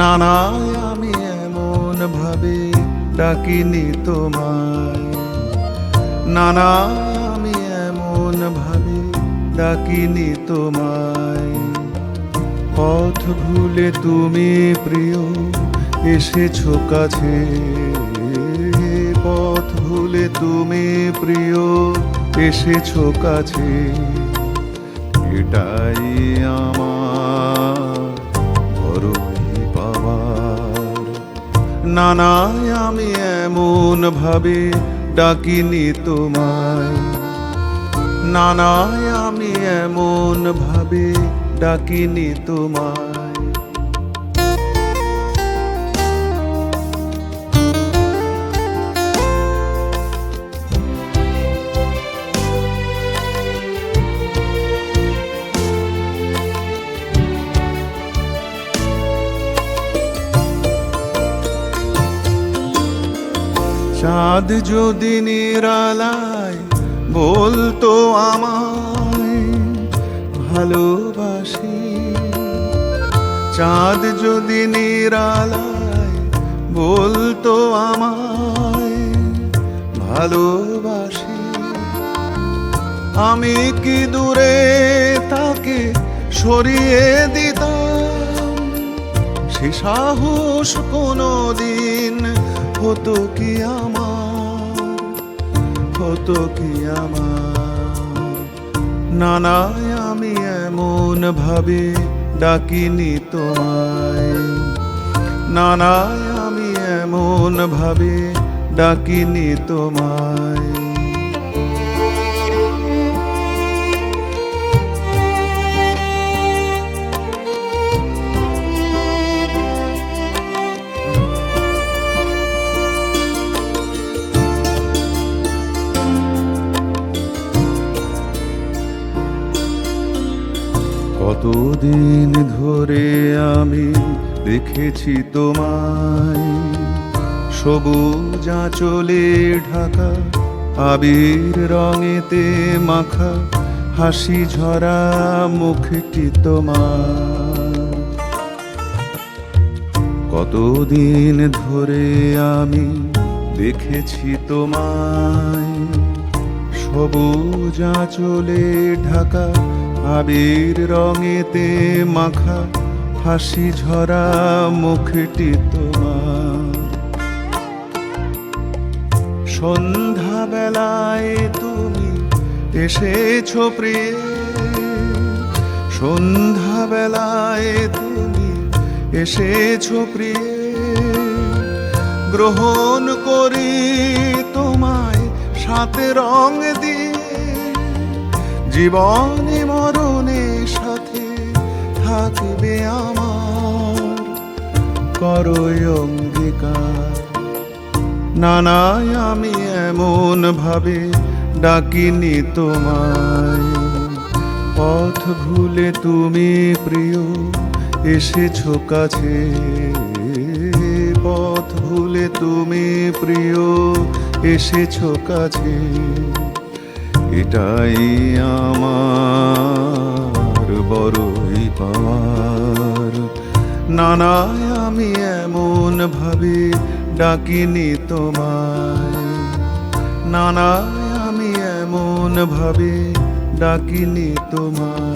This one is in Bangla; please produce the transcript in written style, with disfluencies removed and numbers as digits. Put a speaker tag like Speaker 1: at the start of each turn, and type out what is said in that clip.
Speaker 1: নানায় আমি এমন ভাবে ডাকিনি তোমায়, নানায় আমি এমন ভাবে ডাকিনি তোমায়। পথ ভুলে তুমি প্রিয় এসেছো কাছে, পথ ভুলে তুমি প্রিয় এসেছো কাছে। এটাই আমার বড়ই পাওয়ার। নানায় আমি এমন ভাবে ডাকিনি তোমায়, নানায় আমি এমন ভাবে ডাকিনি তোমায়। চাঁদ যদি নিরালায় বলতো আমায় ভালোবাসি, চাঁদ যদি নিরালায় বলতো আমায় ভালোবাসি, আমি কি দূরে তাকে সরিয়ে দিতাম? সে সাহস কোনোদিন হতো কি আমার, হতো কি আমার? নানায় আমি এমন ভাবে ডাকিনি তোমায়, নানায় আমি এমন ভাবে ডাকিনি তোমায়। কতদিন ধরে আমি দেখেছি তোমায়, সবুজ আঁচলে ঢাকা আবির রঙেতে মাখা হাসি ঝরা মুখটি তোমার। কতদিন ধরে আমি দেখেছি তোমায়, সবুজ আঁচলে ঢাকা আবির রঙেতে মাখা হাসি ঝরা মুখটি তোমার। সন্ধ্যা বেলায় তুমি এসেছো প্রিয়ে, সন্ধ্যা বেলায় তুমি এসেছো প্রিয়ে। গ্রহণ করি তোমায় সাথে রং দিয়ে, জীবনে মরণে সাথে থাকবে আমার, করো অঙ্গীকার। নানায় আমি এমন ভাবে ডাকিনি তোমায়, পথ ভুলে তুমি প্রিয় এসেছো কাছে, পথ ভুলে তুমি প্রিয় এসেছো কাছে। এটাই আমার বড়ই পাওয়ার। নানায় আমি এমন ভাবে ডাকিনি তোমায়, নানায় আমি এমন ভাবে ডাকিনি তোমায়।